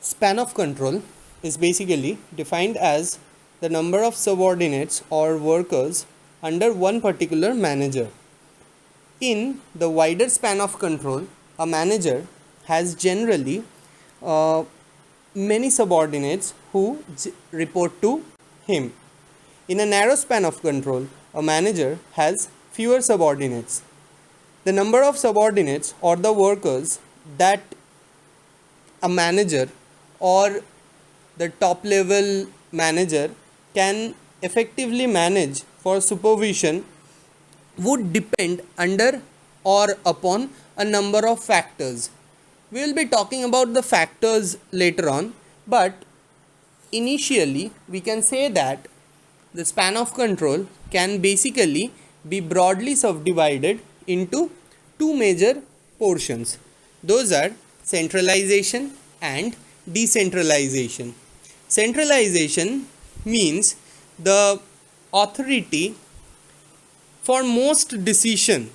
Span of control is basically defined as the number of subordinates or workers under one particular manager. In the wider span of control, a manager has generally uh, many subordinates who report to him. In a narrow span of control, a manager has fewer subordinates. The number of subordinates or the workers that a manager or the top level manager can effectively manage for supervision would depend under or upon a number of factors. We will be talking about the factors later on, but initially we can say that the span of control can basically be broadly subdivided into two major portions. Those are centralization and decentralization. Centralization means the authority for most decision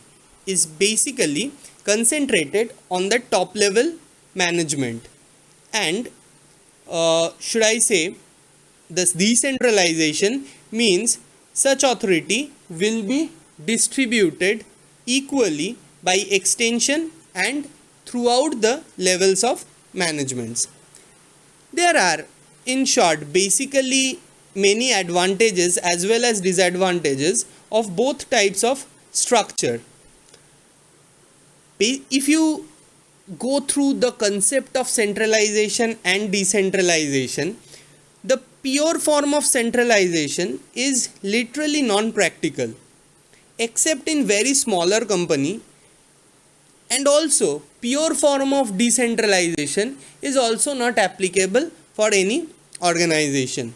is basically concentrated on the top level management, and should I say this decentralization means such authority will be distributed equally by extension and throughout the levels of managements. There are, in short, basically many advantages as well as disadvantages of both types of structure. If you go through the concept of centralization and decentralization, the pure form of centralization is literally non-practical, except in very smaller company, and also pure form of decentralization is also not applicable for any organization.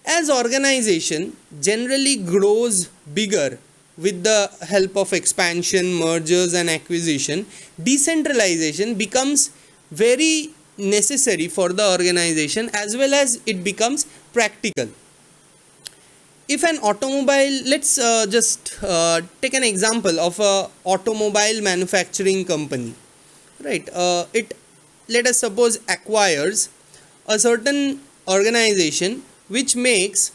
As organization generally grows bigger with the help of expansion, mergers and acquisition, decentralization becomes very necessary for the organization as well as it becomes practical. If an automobile, let's just take an example of a automobile manufacturing company, right? It, let us suppose, acquires a certain organization which makes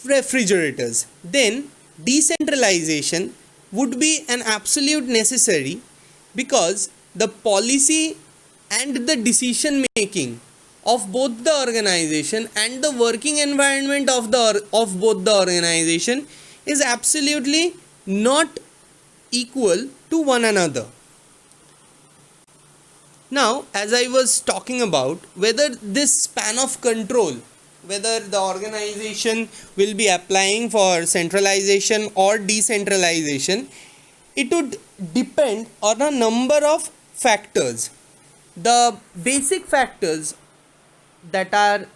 refrigerators, then decentralization would be an absolute necessary, because the policy and the decision making of both the organization and the working environment of both the organization is absolutely not equal to one another. Now, as I was talking about whether this span of control, whether the organization will be applying for centralization or decentralization, it would depend on a number of factors. The basic factors that are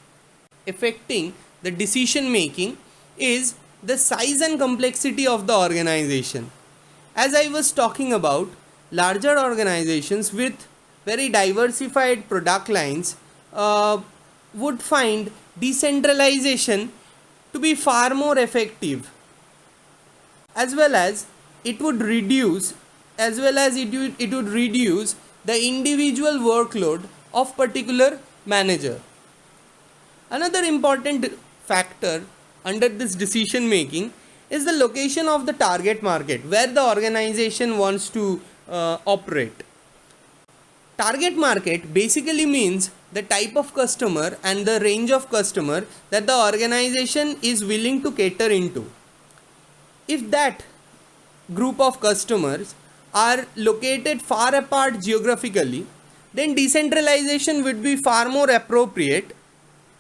affecting the decision making is the size and complexity of the organization. As I was talking about, larger organizations with very diversified product lines would find decentralization to be far more effective, as well as it would reduce the individual workload of particular manager. Another important factor under this decision making is the location of the target market where the organization wants to operate. Target market basically means the type of customer and the range of customer that the organization is willing to cater into. If that group of customers are located far apart geographically, then decentralization would be far more appropriate,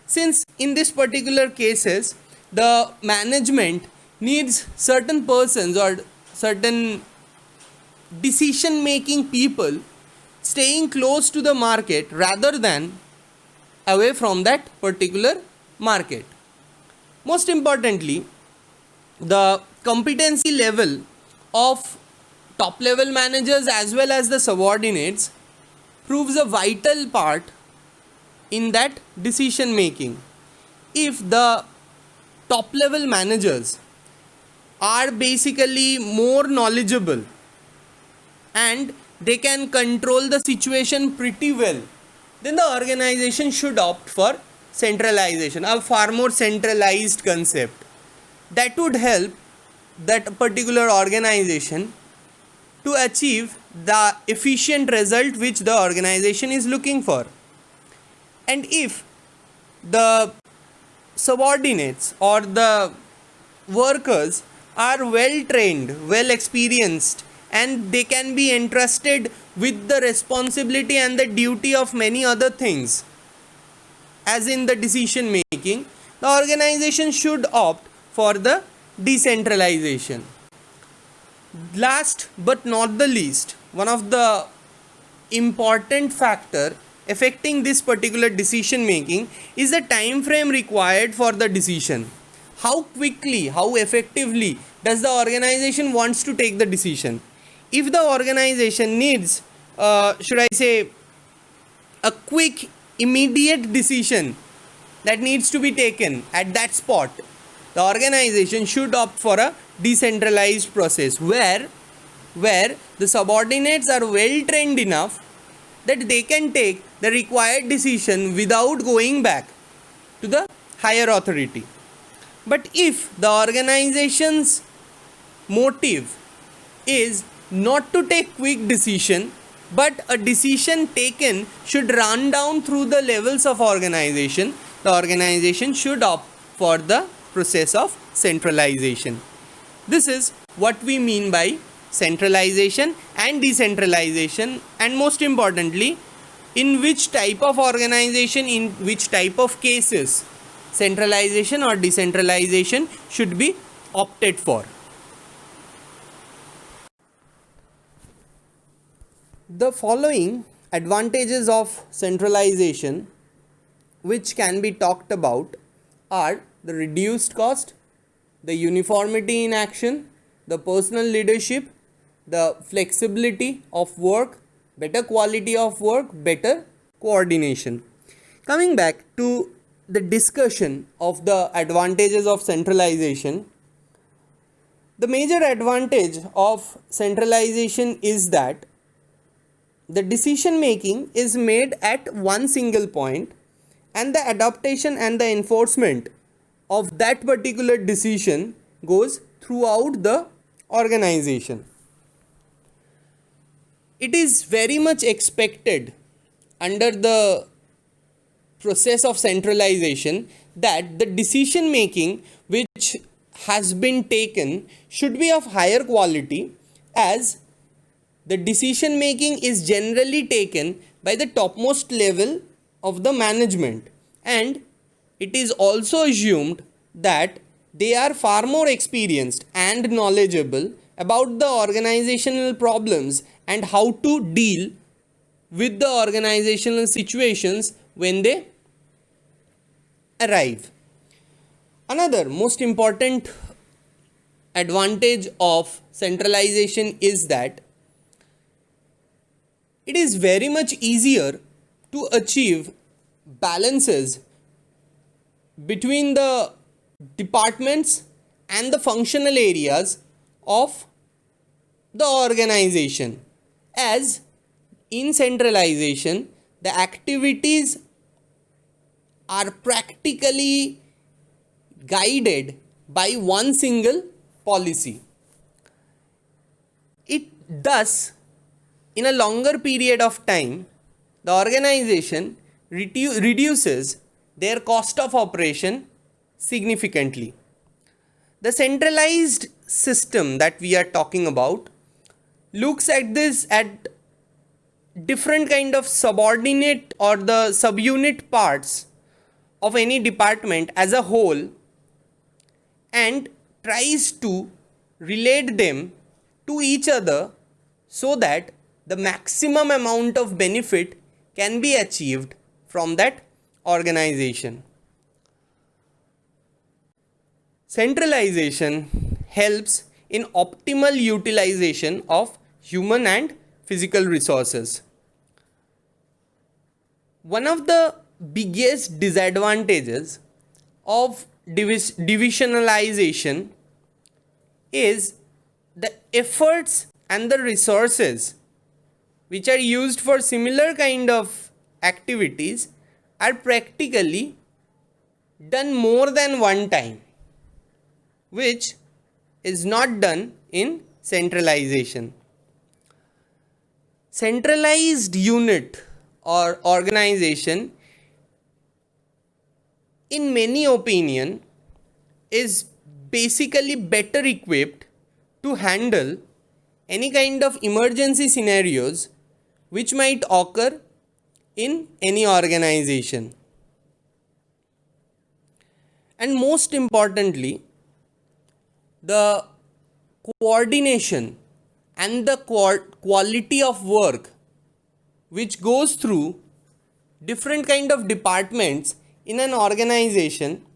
since in this particular cases the management needs certain persons or certain decision making people staying close to the market rather than away from that particular market. Most importantly, the competency level of top level managers as well as the subordinates proves a vital part in that decision making. If the top level managers are basically more knowledgeable and they can control the situation pretty well, then the organization should opt for centralization, a far more centralized concept that would help that particular organization to achieve the efficient result which the organization is looking for. And if the subordinates or the workers are well trained, well experienced, and they can be entrusted with the responsibility and the duty of many other things, as in the decision making, the organization should opt for the decentralization. Last but not the least, one of the important factor affecting this particular decision making is the time frame required for the decision. How quickly, how effectively does the organization wants to take the decision? If the organization needs, should I say, a quick immediate decision that needs to be taken at that spot, the organization should opt for a decentralized process where the subordinates are well trained enough that they can take the required decision without going back to the higher authority. But if the organization's motive is not to take quick decision, but a decision taken should run down through the levels of organization, the organization should opt for the process of centralization. This is what we mean by centralization and decentralization, and most importantly, in which type of organization, in which type of cases centralization or decentralization should be opted for. The following advantages of centralization which can be talked about are the reduced cost, the uniformity in action, the personal leadership, the flexibility of work, better quality of work, better coordination. Coming back to the discussion of the advantages of centralization, the major advantage of centralization is that the decision making is made at one single point, and the adaptation and the enforcement of that particular decision goes throughout the organization. It is very much expected under the process of centralization that the decision making which has been taken should be of higher quality, as the decision making is generally taken by the topmost level of the management, and it is also assumed that they are far more experienced and knowledgeable about the organizational problems and how to deal with the organizational situations when they arrive. Another most important advantage of centralization is that it is very much easier to achieve balances between the departments and the functional areas of the organization, as in centralization the activities are practically guided by one single policy. It thus, in a longer period of time, the organization reduces their cost of operation significantly. The centralized system that we are talking about looks at this at different kind of subordinate or the subunit parts of any department as a whole and tries to relate them to each other so that the maximum amount of benefit can be achieved from that organization. Centralization helps in optimal utilization of human and physical resources. One of the biggest disadvantages of divisionalization is the efforts and the resources which are used for similar kind of activities are practically done more than one time, which is not done in centralization. Centralized unit or organization, in many opinion, is basically better equipped to handle any kind of emergency scenarios which might occur in any organization. And most importantly, the coordination and the quality of work which goes through different kind of departments in an organization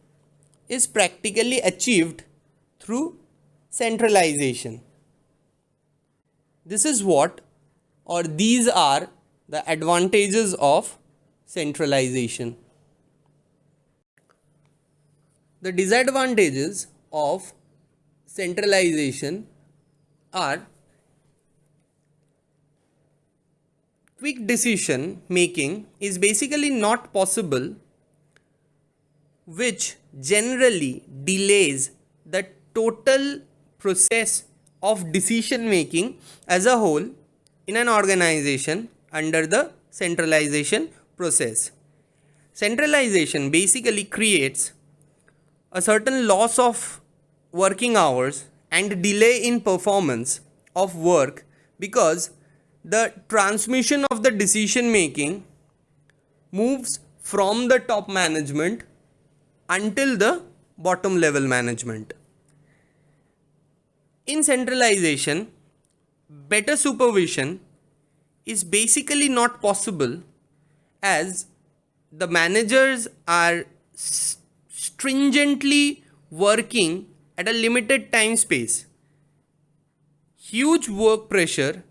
is practically achieved through centralization. This is what, or these are the advantages of centralization. The disadvantages of centralization are quick decision making is basically not possible, which generally delays the total process of decision making as a whole in an organization under the centralization process. Centralization basically creates a certain loss of working hours and delay in performance of work, because the transmission of the decision making moves from the top management until the bottom level management. In centralization, better supervision is basically not possible, as the managers are stringently working at a limited time space. Huge work pressure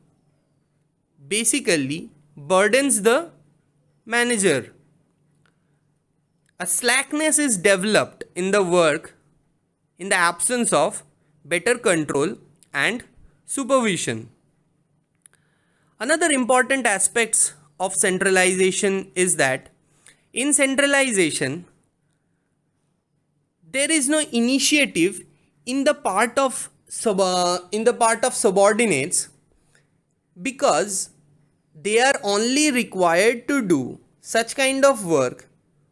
basically burdens the manager. A slackness is developed in the work in the absence of better control and supervision. Another important aspects of centralization is that in centralization there is no initiative in the part of subordinates, because they are only required to do such kind of work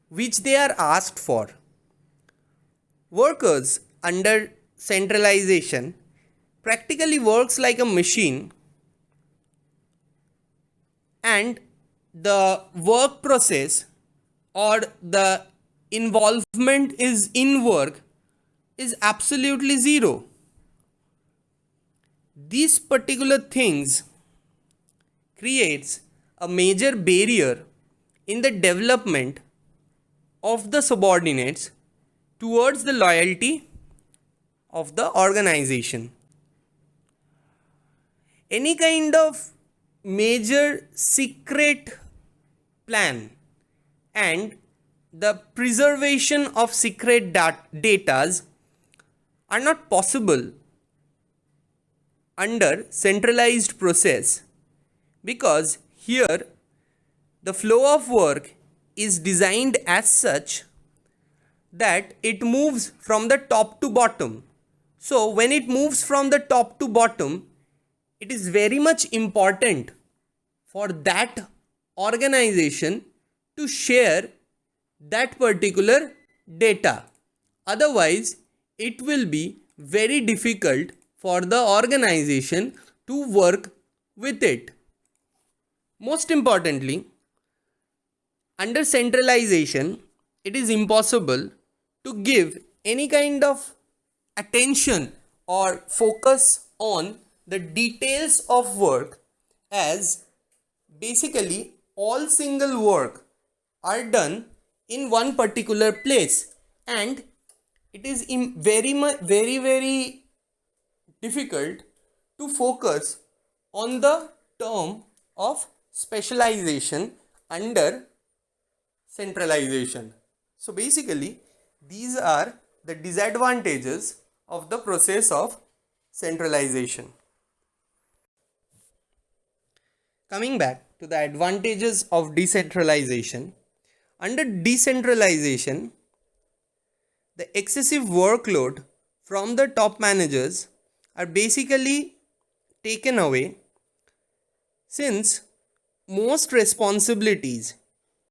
which they are asked for. Workers under centralization practically works like a machine, and the work process or the involvement is in work is absolutely zero. These particular things creates a major barrier in the development of the subordinates towards the loyalty of the organization. Any kind of major secret plan and the preservation of secret datas are not possible under centralized process, because here the flow of work is designed as such that it moves from the top to bottom. So when it moves from the top to bottom, it is very much important for that organization to share that particular data. Otherwise, it will be very difficult for the organization to work with it. Most importantly, under centralization, it is impossible to give any kind of attention or focus on the details of work, as basically all single work are done in one particular place, and it is very difficult to focus on the term of specialization under centralization. So basically these are the disadvantages of the process of centralization. Coming back to the advantages of decentralization. Under decentralization, the excessive workload from the top managers are basically taken away, since most responsibilities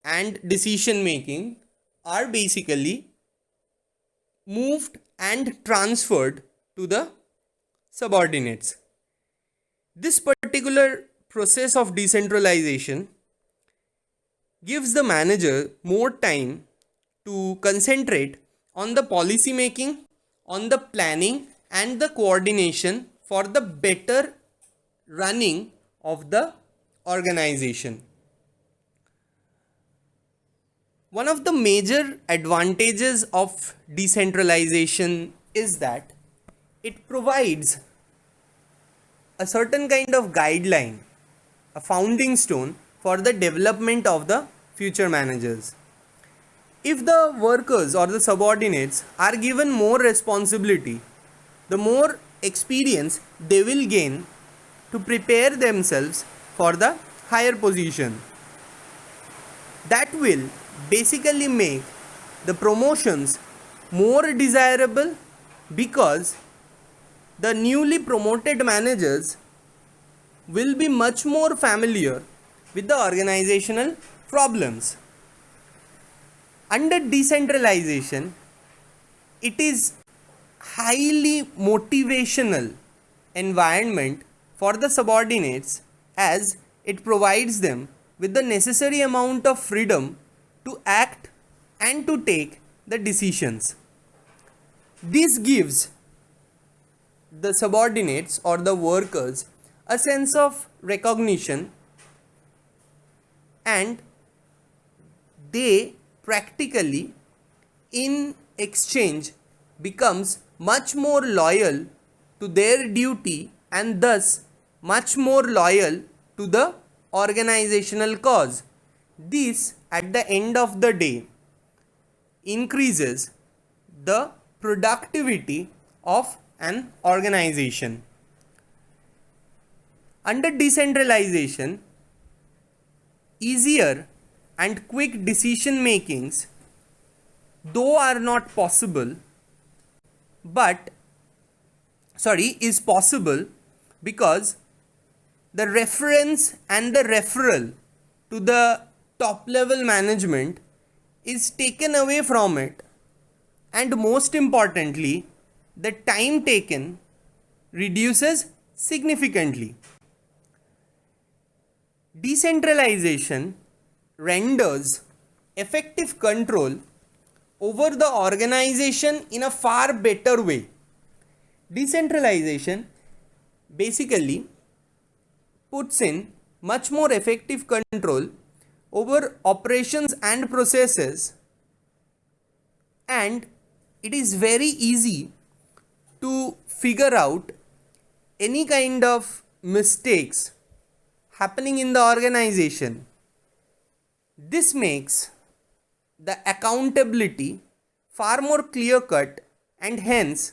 and decision making are basically moved and transferred to the subordinates. This particular process of decentralization gives the manager more time to concentrate on the policy making, on the planning, and the coordination for the better running of the organization. One of the major advantages of decentralization is that it provides a certain kind of guideline, a founding stone for the development of the future managers. If the workers or the subordinates are given more responsibility, the more experience they will gain to prepare themselves for the higher position. That will basically make the promotions more desirable, because the newly promoted managers will be much more familiar with the organizational problems. Under decentralization, it is highly motivational environment for the subordinates, as it provides them with the necessary amount of freedom to act and to take the decisions. This gives the subordinates or the workers a sense of recognition, and they practically in exchange becomes much more loyal to their duty, and thus much more loyal to the organizational cause. This at the end of the day increases the productivity of an organization. Under decentralization, easier and quick decision makings, though are not possible, is possible, because the reference and the referral to the top level management is taken away from it, and most importantly, the time taken reduces significantly. Decentralization renders effective control over the organization in a far better way. Decentralization basically puts in much more effective control over operations and processes, and it is very easy to figure out any kind of mistakes happening in the organization. This makes the accountability far more clear cut, and hence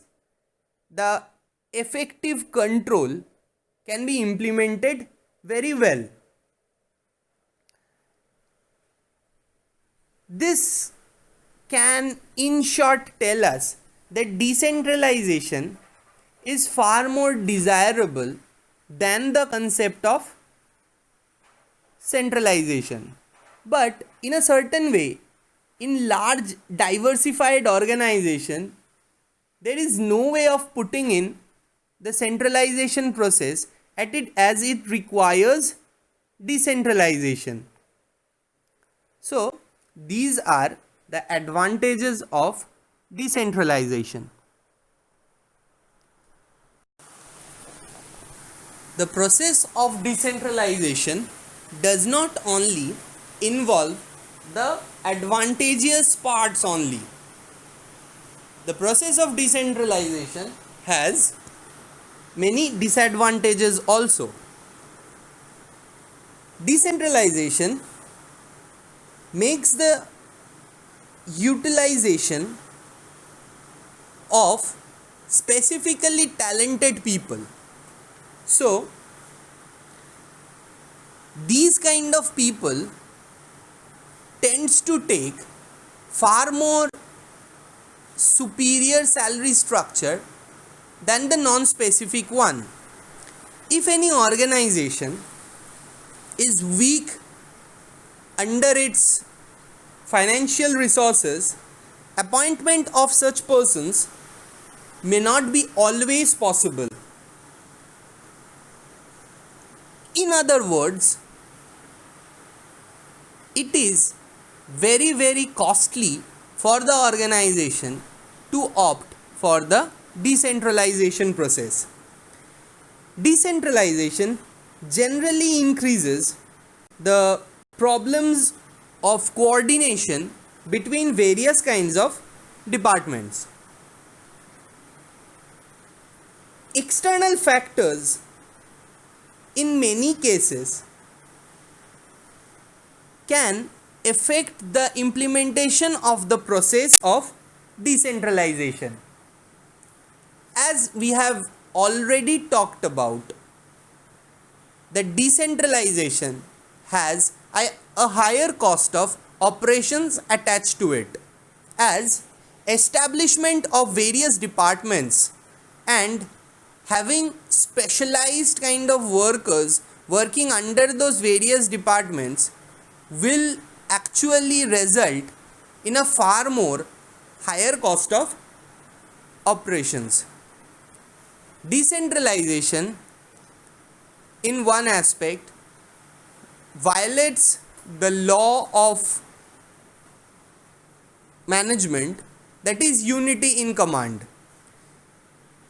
the effective control can be implemented very well. This can in short tell us that decentralization is far more desirable than the concept of centralization. But in a certain way, in large diversified organization, there is no way of putting in the centralization process at it, as it requires decentralization. So these are the advantages of decentralization. The process of decentralization does not only involve the advantageous parts only. The process of decentralization has many disadvantages also. Decentralization makes the utilization of specifically talented people. So these kind of people tends to take far more superior salary structure than the non-specific one. If any organization is weak under its financial resources, appointment of such persons may not be always possible. In other words, it is very costly for the organization to opt for the decentralization process. Decentralization generally increases the problems of coordination between various kinds of departments. External factors in many cases can affect the implementation of the process of decentralization. As we have already talked about, the decentralization has a higher cost of operations attached to it, as establishment of various departments and having specialized kind of workers working under those various departments will actually result in a far more higher cost of operations. Decentralization in one aspect violates the law of management, that is unity in command.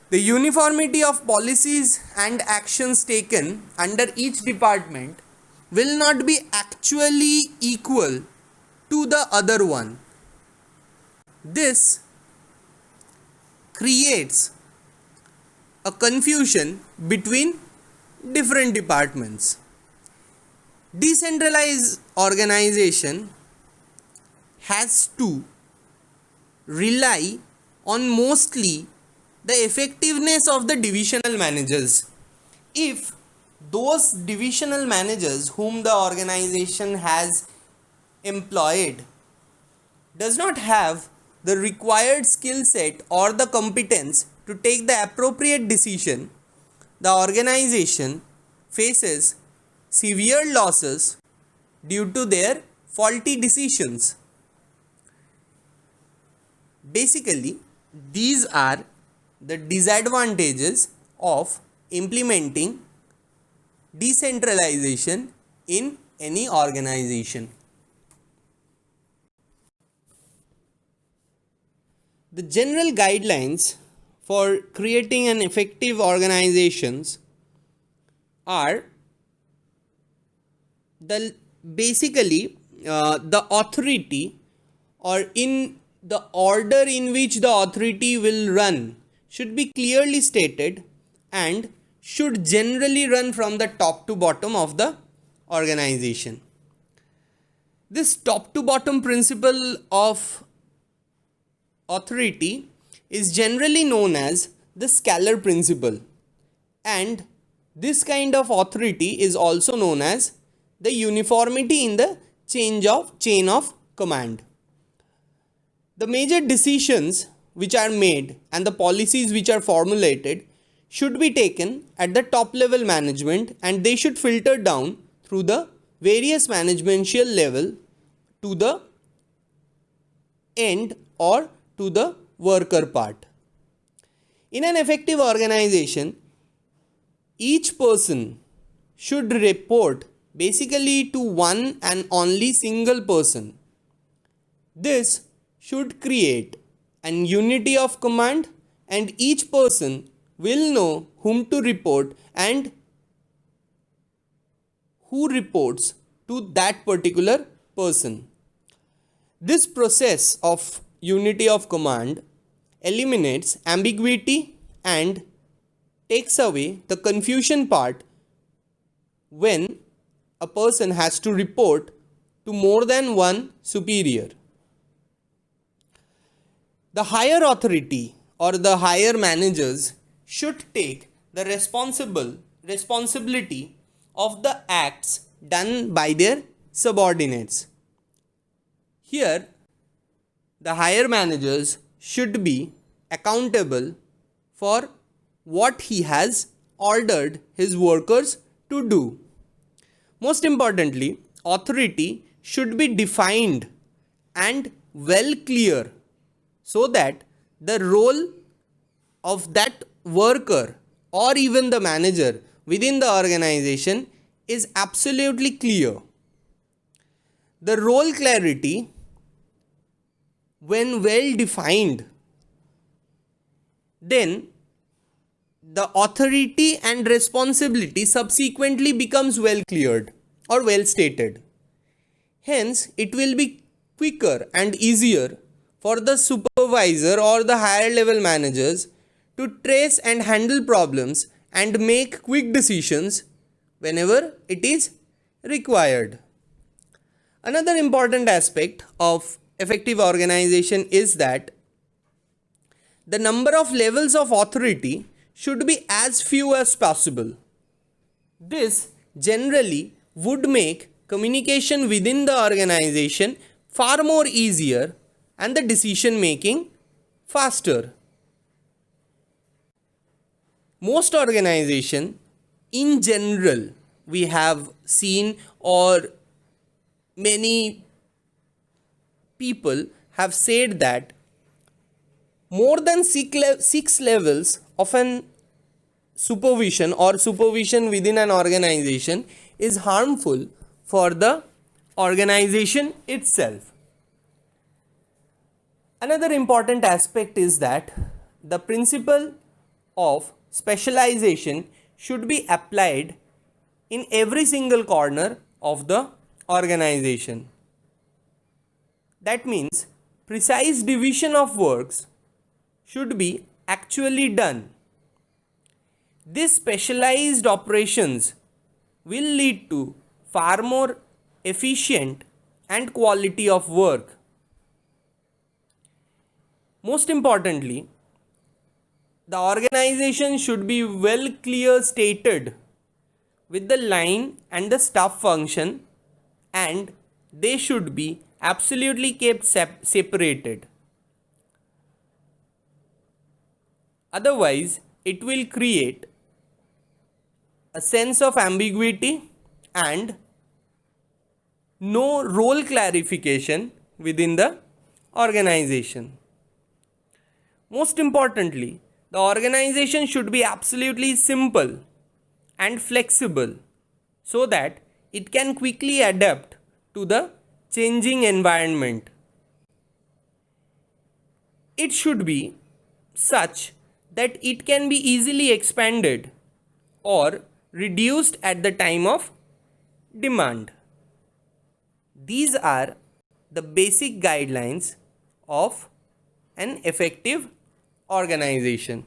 The uniformity of policies and actions taken under each department will not be actually equal to the other one. This creates a confusion between different departments. Decentralized organization has to rely on mostly the effectiveness of the divisional managers. If those divisional managers whom the organization has employed does not have the required skill set or the competence to take the appropriate decision, the organization faces severe losses due to their faulty decisions. Basically, these are the disadvantages of implementing decentralization in any organization. The general guidelines for creating an effective organizations are the authority, or in the order in which the authority will run, should be clearly stated and should generally run from the top to bottom of the organization. This top to bottom principle of authority is generally known as the scalar principle, and this kind of authority is also known as the uniformity in the chain of command. The major decisions which are made and the policies which are formulated should be taken at the top level management, and they should filter down through the various managemential level to the end or to the worker part. In an effective organization, each person should report basically to one and only single person. This should create an unity of command, and each person will know whom to report and who reports to that particular person. This process of unity of command eliminates ambiguity and takes away the confusion part when a person has to report to more than one superior. The higher authority or the higher managers should take the responsibility of the acts done by their subordinates. Here, the higher managers should be accountable for what he has ordered his workers to do. Most importantly, authority should be defined and well clear so that the role of that worker or even the manager within the organization is absolutely clear. The role clarity, when well defined, then the authority and responsibility subsequently becomes well cleared or well stated. Hence, it will be quicker and easier for the supervisor or the higher level managers to trace and handle problems and make quick decisions whenever it is required. Another important aspect of effective organization is that the number of levels of authority should be as few as possible. This generally would make communication within the organization far more easier and the decision making faster. Most organization in general, we have seen, or many people have said that more than six levels of an supervision or supervision within an organization is harmful for the organization itself. Another important aspect is that the principle of specialization should be applied in every single corner of the organization. That means precise division of works should be actually done. These specialized operations will lead to far more efficient and quality of work. Most importantly, the organization should be well clear stated with the line and the staff function, and they should be absolutely kept separated. Otherwise, it will create a sense of ambiguity and no role clarification within the organization. Most importantly, the organization should be absolutely simple and flexible so that it can quickly adapt to the changing environment. It should be such that it can be easily expanded or reduced at the time of demand. These are the basic guidelines of an effective organization.